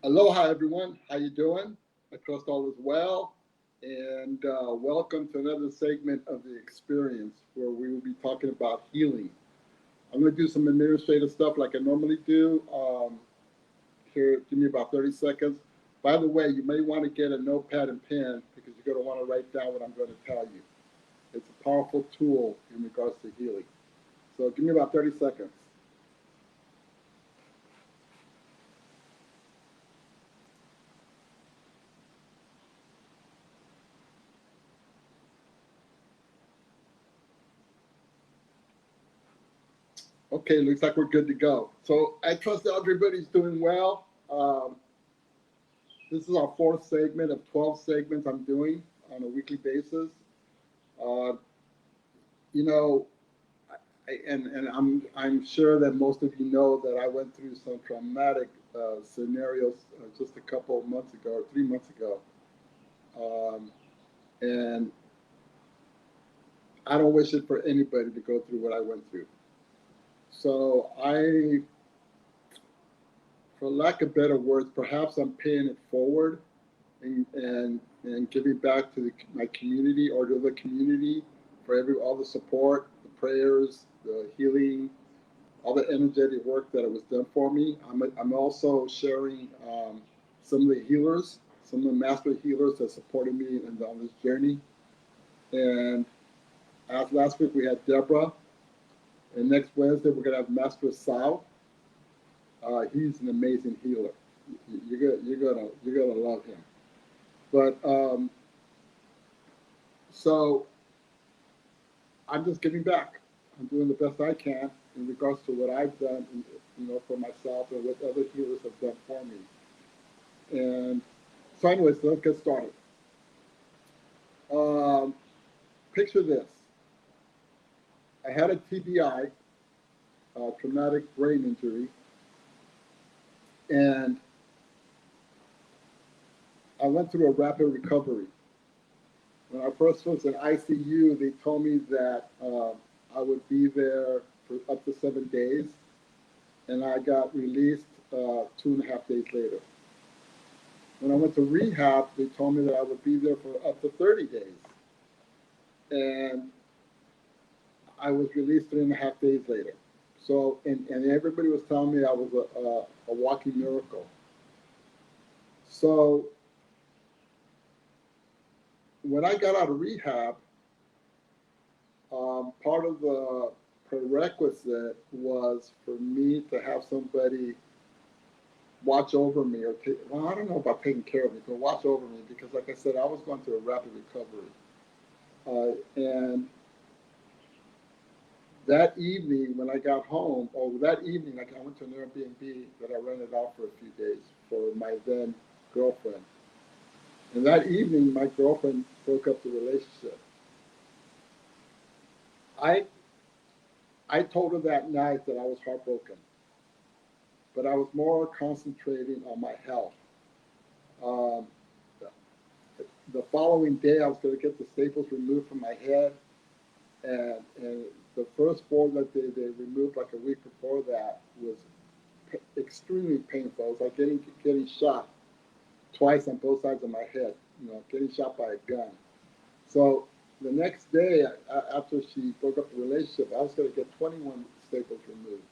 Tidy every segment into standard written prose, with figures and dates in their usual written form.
Aloha, everyone. How you doing? I trust all is well. And welcome to another segment of the experience where we will be talking about healing. I'm going to do some administrative stuff like I normally do. Here, give me about 30 seconds. By the way, you may want to get a notepad and pen because you're going to want to write down what I'm going to tell you. It's a powerful tool in regards to healing. So give me about 30 seconds. Okay, looks like we're good to go. So I trust everybody's doing well. This is our fourth segment of 12 segments I'm doing on a weekly basis. Uh, you know, I'm sure that most of you know that I went through some traumatic scenarios just a couple of months ago or 3 months ago, and I don't wish it for anybody to go through what I went through. So for lack of better words, perhaps I'm paying it forward and giving back to my community or to the community for all the support, the prayers, the healing, all the energetic work that it was done for me. I'm also sharing some of the healers, some of the master healers that supported me on this journey. And as last week we had Deborah, and next Wednesday we're gonna have Master Sal. He's an amazing healer. You're gonna love him. But so I'm just giving back. I'm doing the best I can in regards to what I've done, for myself and what other healers have done for me. And so, anyways, let's get started. Picture this: I had a TBI, traumatic brain injury, and I went through a rapid recovery. When I first was in ICU, they told me that I would be there for up to 7 days, and I got released 2.5 days later. When I went to rehab, they told me that I would be there for up to 30 days, and I was released 3.5 days later. So, and everybody was telling me I was a walking miracle. So, when I got out of rehab, part of the prerequisite was for me to have somebody watch over me, or I don't know about taking care of me, but watch over me, because like I said, I was going through a rapid recovery. And that evening when I got home, or that evening I went to an Airbnb that I rented out for a few days for my then girlfriend. And that evening, my girlfriend broke up the relationship. I told her that night that I was heartbroken, but I was more concentrating on my health. Um, the following day, I was going to get the staples removed from my head, and the first four that they removed like a week before that was extremely painful. It was like getting shot twice on both sides of my head, getting shot by a gun. So the next day, after she broke up the relationship, I was going to get 21 staples removed.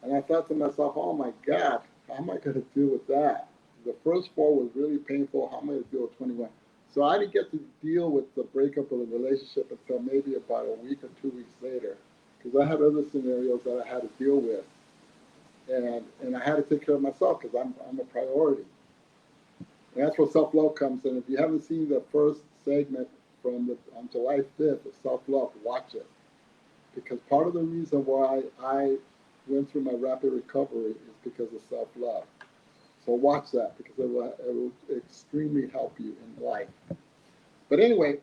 And I thought to myself, oh my God, how am I going to deal with that? The first four was really painful. How am I going to deal with 21? So I didn't get to deal with the breakup of the relationship until maybe about a week or 2 weeks later, because I had other scenarios that I had to deal with. And I had to take care of myself because I'm a priority. And that's where self-love comes in. If you haven't seen the first segment on July 5th of self-love, watch it. Because part of the reason why I went through my rapid recovery is because of self-love. So watch that, because it will extremely help you in life. But anyway,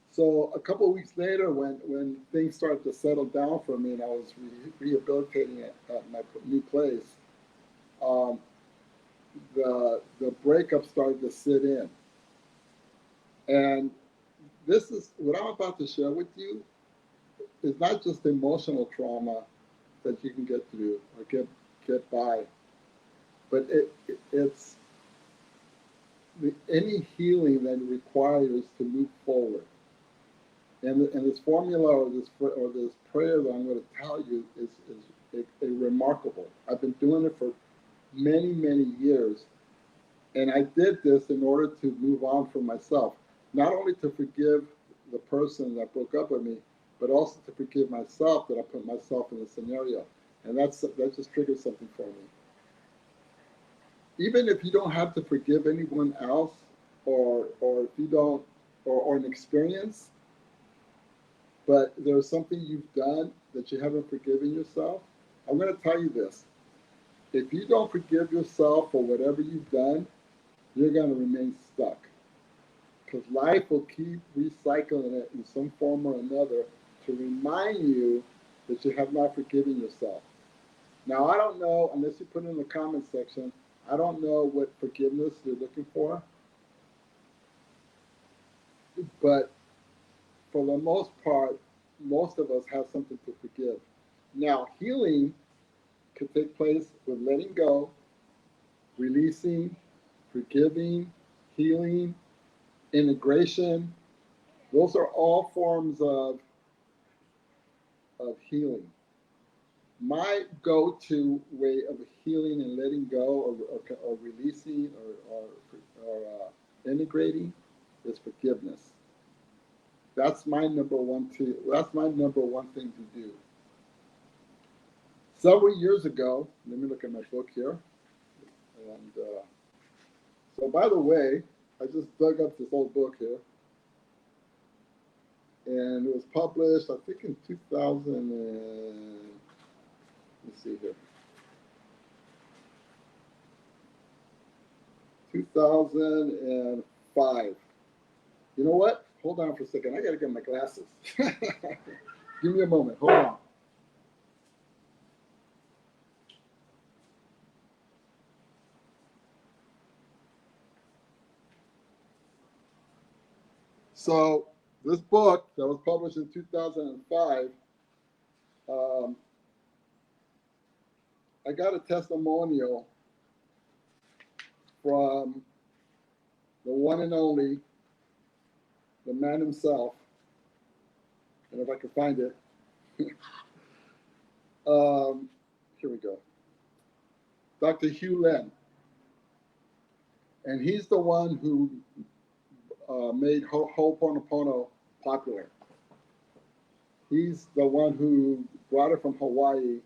so a couple of weeks later, when things started to settle down for me and I was rehabilitating at my new place, the breakup started to sit in. And this is what I'm about to share with you is not just emotional trauma that you can get through or get by, but it's any healing that requires to move forward. And this formula or this prayer that I'm going to tell you is a remarkable. I've been doing it for many, many years. And I did this in order to move on from myself, not only to forgive the person that broke up with me, but also to forgive myself that I put myself in the scenario. And that just triggered something for me. Even if you don't have to forgive anyone else, or if you don't, or an experience, but there's something you've done that you haven't forgiven yourself, I'm going to tell you this. If you don't forgive yourself for whatever you've done, you're going to remain stuck. Because life will keep recycling it in some form or another to remind you that you have not forgiven yourself. Now, I don't know, unless you put it in the comment section, I don't know what forgiveness you're looking for. But for the most part, most of us have something to forgive. Now, healing could take place with letting go, releasing, forgiving, healing, integration. Those are all forms of healing. My go-to way of healing and letting go or releasing or integrating is forgiveness. That's my number one thing to do. Several years ago, let me look at my book here. And so, by the way, I just dug up this old book here. And it was published, I think, in 2000 and, let's see here, 2005. You know what? Hold on for a second. I got to get my glasses. Give me a moment. Hold on. So this book that was published in 2005, I got a testimonial from the one and only, the man himself, and if I can find it, here we go, Dr. Hugh Lin. And he's the one who made Ho'oponopono popular. He's the one who brought it from Hawaii,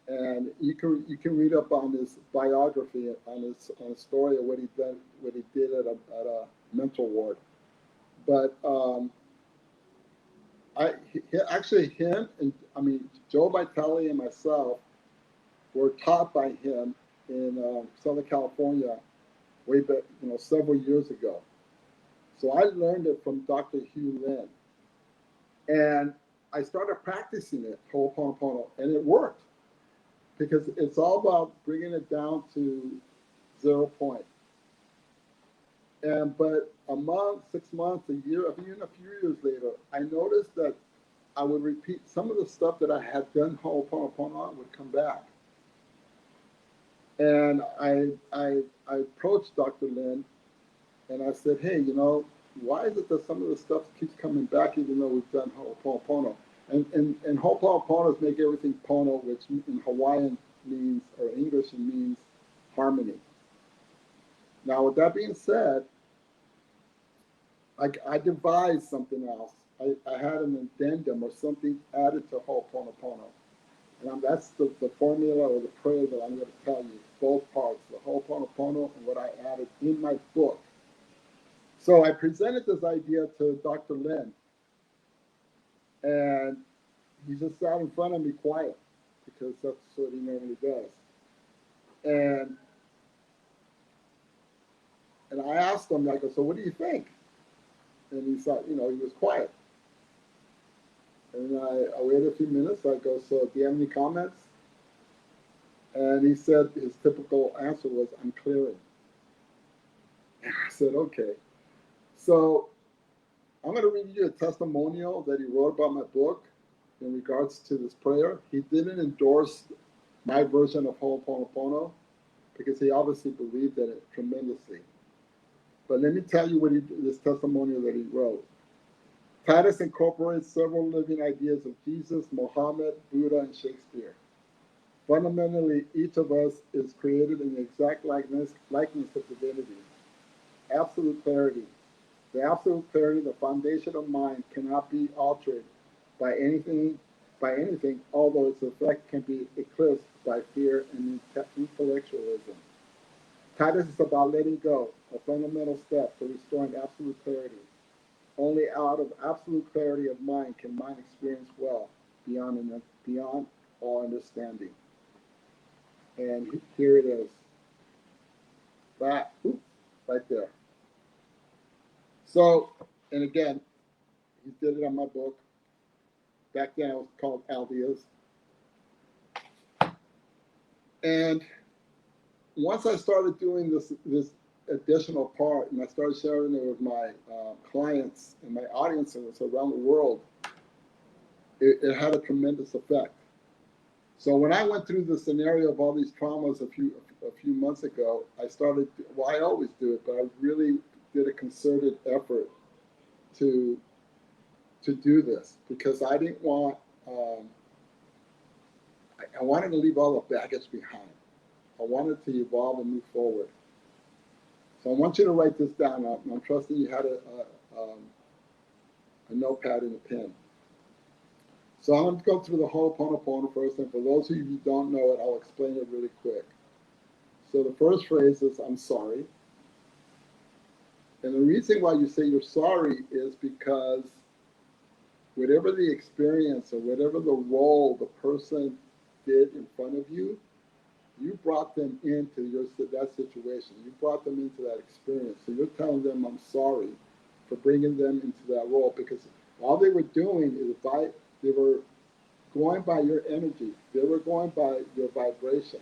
and you can read up on his biography, on his story of what he did at a mental ward. But him and Joe Vitale and myself were taught by him in Southern California way back, several years ago. So I learned it from Dr. Hugh Lin, and I started practicing it, Ho'oponopono, and it worked because it's all about bringing it down to 0 point. But a month, 6 months, a year, even a few years later, I noticed that I would repeat some of the stuff that I had done Ho'oponopono on would come back. And I approached Dr. Lin and I said, hey, why is it that some of the stuff keeps coming back even though we've done Ho'oponopono? And Ho'oponopono is make everything pono, which in Hawaiian means, or English, it means harmony. Now, with that being said, I devised something else. I had an addendum or something added to Ho'oponopono. And that's the formula or the prayer that I'm going to tell you, both parts, the Ho'oponopono and what I added in my book. So I presented this idea to Dr. Lin, and he just sat in front of me quiet because that's what he normally does. And I asked him, I go, so what do you think? And he said, he was quiet. And I waited a few minutes. I go, so do you have any comments? And he said his typical answer was, I'm clearing. And I said, okay. So I'm going to read you a testimonial that he wrote about my book in regards to this prayer. He didn't endorse my version of Ho'oponopono, because he obviously believed in it tremendously. But let me tell you this testimonial that he wrote. Titus incorporates several living ideas of Jesus, Muhammad, Buddha, and Shakespeare. Fundamentally, each of us is created in the exact likeness of divinity. Absolute clarity. The absolute clarity, the foundation of mind, cannot be altered by anything, although its effect can be eclipsed by fear and intellectualism. Titus is about letting go, a fundamental step to restoring absolute clarity. Only out of absolute clarity of mind can mind experience well beyond all understanding. And here it is. Right there. So, and again, he did it on my book. Back then it was called Aldeas. And once I started doing this additional part, and I started sharing it with my clients and my audiences around the world, it had a tremendous effect. So when I went through the scenario of all these traumas a few months ago, I always do it, but I really did a concerted effort to do this, because I didn't want, I wanted to leave all the baggage behind. I wanted to evolve and move forward. So I want you to write this down. I'm trusting you had a notepad and a pen. So I'm going to go through the Ho'oponopono first, and for those of you who don't know it, I'll explain it really quick. So the first phrase is, I'm sorry. And the reason why you say you're sorry is because whatever the experience or whatever the role the person did in front of you, you brought them into that situation. You brought them into that experience. So you're telling them, I'm sorry for bringing them into that role, because all they were doing is they were going by your energy. They were going by your vibration.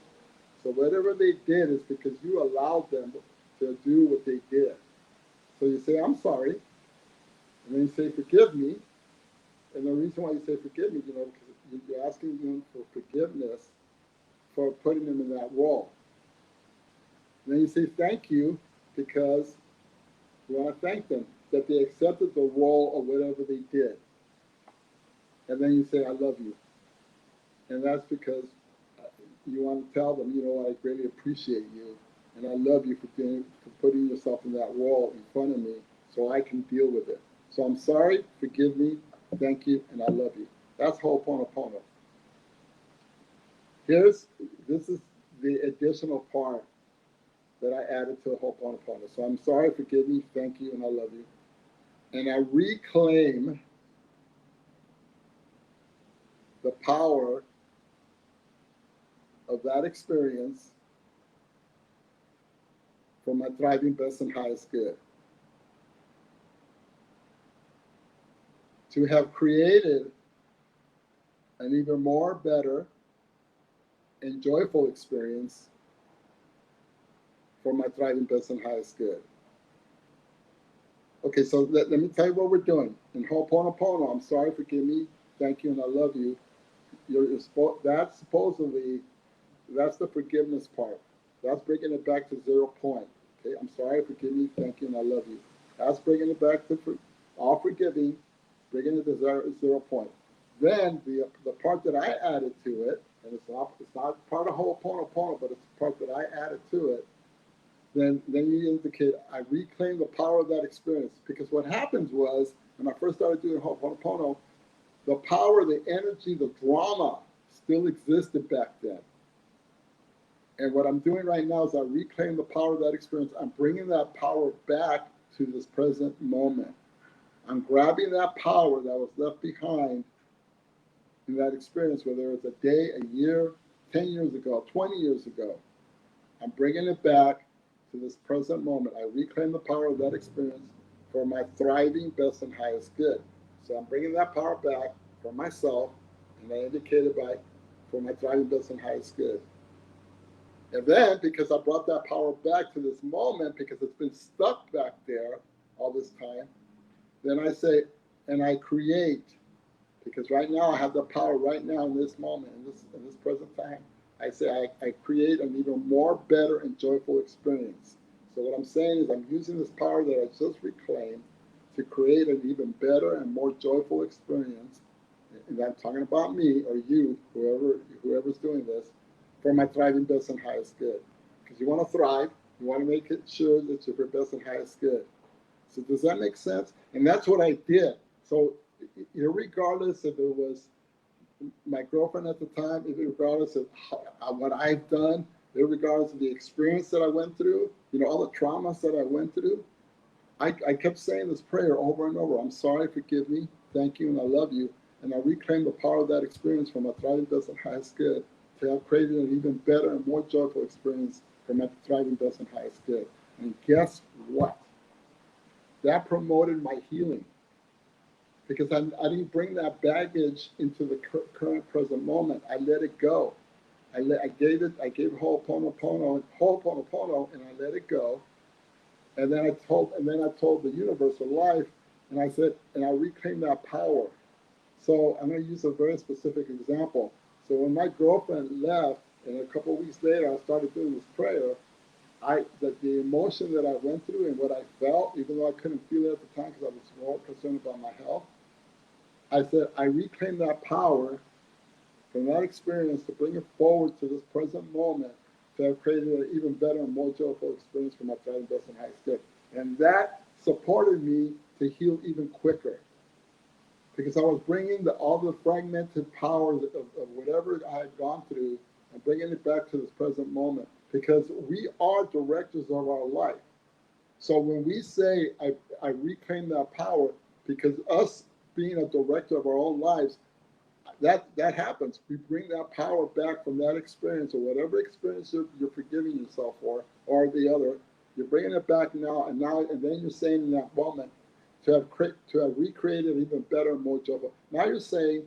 So whatever they did is because you allowed them to do what they did. So you say, I'm sorry. And then you say, forgive me. And the reason why you say forgive me, because you're asking them for forgiveness for putting them in that role. And then you say thank you, because you want to thank them that they accepted the role of whatever they did. And then you say, I love you. And that's because you want to tell them, you know what, I greatly appreciate you, and I love you for putting yourself in that role in front of me so I can deal with it. So I'm sorry, forgive me, thank you, and I love you. That's Ho'oponopono. This is the additional part that I added to Ho'oponopono. So I'm sorry, forgive me, thank you, and I love you. And I reclaim the power of that experience for my thriving best and highest good. To have created an even more better and joyful experience for my thriving best and highest good. Okay, so let me tell you what we're doing. In Ho'oponopono, I'm sorry, forgive me, thank you, and I love you. That's the forgiveness part. That's bringing it back to 0 point. Okay, I'm sorry, forgive me, thank you, and I love you. That's bringing it back to all forgiving, bringing it to 0 point. Then the part that I added to it, and it's not part of Ho'oponopono, but it's the part that I added to it. Then you indicate I reclaim the power of that experience, because what happens was when I first started doing Ho'oponopono, the power, the energy, the drama still existed back then. And what I'm doing right now is I reclaim the power of that experience. I'm bringing that power back to this present moment. I'm grabbing that power that was left behind in that experience, whether it's a day, a year, 10 years ago, 20 years ago. I'm bringing it back to this present moment. I reclaim the power of that experience for my thriving best and highest good. So I'm bringing that power back for myself, and I indicated for my thriving best and highest good. And then, because I brought that power back to this moment, because it's been stuck back there all this time, then I say, and I create, because right now I have the power right now in this moment, in this present time, I say I create an even more better and joyful experience. So what I'm saying is I'm using this power that I just reclaimed to create an even better and more joyful experience. And I'm talking about me or you, whoever's doing this, for my thriving best and highest good. Because you want to thrive, you want to make it sure that you're your best and highest good. So does that make sense? And that's what I did. So regardless if it was my girlfriend at the time, regardless of what I've done, regardless of the experience that I went through, all the traumas that I went through, I kept saying this prayer over and over. I'm sorry, forgive me, thank you, and I love you. And I reclaimed the power of that experience for my thriving best and highest good to have created an even better and more joyful experience for my thriving best and highest good. And guess what? That promoted my healing. Because I didn't bring that baggage into the current present moment. I let it go. I gave Ho'oponopono, and I let it go. And then I told the universe of life, and I said, and I reclaimed that power. So I'm going to use a very specific example. So when my girlfriend left, and a couple of weeks later I started doing this prayer, the emotion that I went through and what I felt, even though I couldn't feel it at the time because I was more concerned about my health, I said, I reclaim that power from that experience to bring it forward to this present moment to have created an even better and more joyful experience for my thriving best and highest good. And that supported me to heal even quicker because I was bringing all the fragmented powers of whatever I had gone through and bringing it back to this present moment because we are directors of our life. So when we say I reclaim that power, because us being a director of our own lives, that happens. We bring that power back from that experience or whatever experience you're forgiving yourself for, or the other. You're bringing it back now, and then you're saying in that moment to have recreated even better and more joyful. Now you're saying,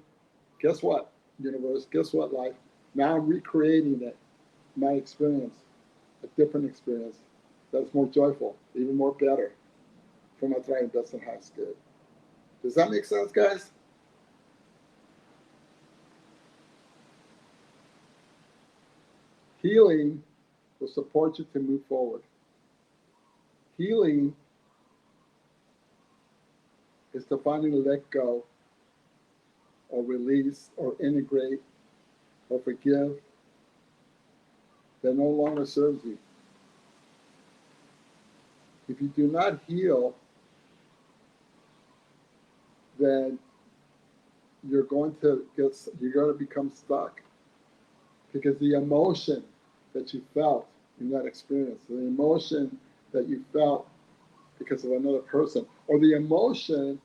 guess what, universe? Guess what, life? Now I'm recreating it, my experience, a different experience that's more joyful, even more better, for my thriving best and highest good. Does that make sense, guys? Healing will support you to move forward. Healing is to finally let go or release or integrate or forgive that no longer serves you. If you do not heal, then you're going to become stuck because the emotion that you felt in that experience, the emotion that you felt because of another person, or the emotion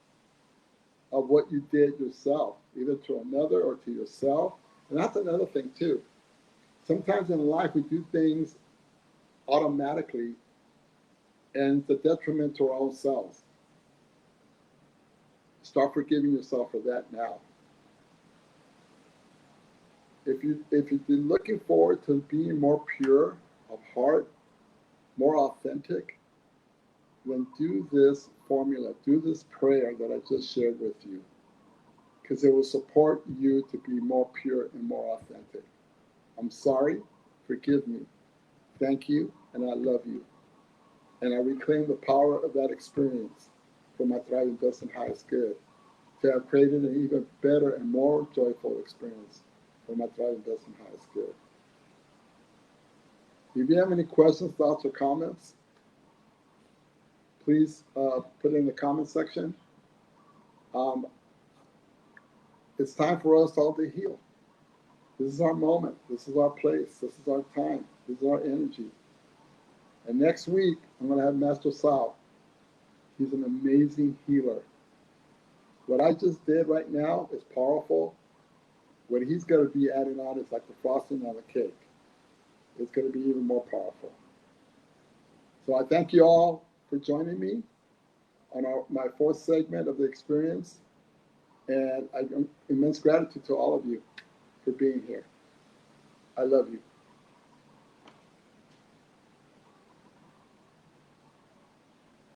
of what you did yourself, either to another or to yourself. And that's another thing too. Sometimes in life we do things automatically and it's a detriment to our own selves. Start forgiving yourself for that now. If you've been looking forward to being more pure of heart, more authentic, then do this formula, do this prayer that I just shared with you, because it will support you to be more pure and more authentic. I'm sorry, forgive me, thank you, and I love you. And I reclaim the power of that experience for my thriving best and highest good, to have created an even better and more joyful experience for my thriving best and highest good. If you have any questions, thoughts, or comments, please put it in the comment section. It's time for us all to heal. This is our moment. This is our place. This is our time. This is our energy. And next week, I'm going to have Master Sal. He's an amazing healer. What I just did right now is powerful. What he's going to be adding on is like the frosting on the cake. It's going to be even more powerful. So I thank you all for joining me on my fourth segment of the experience. And I immense gratitude to all of you for being here. I love you.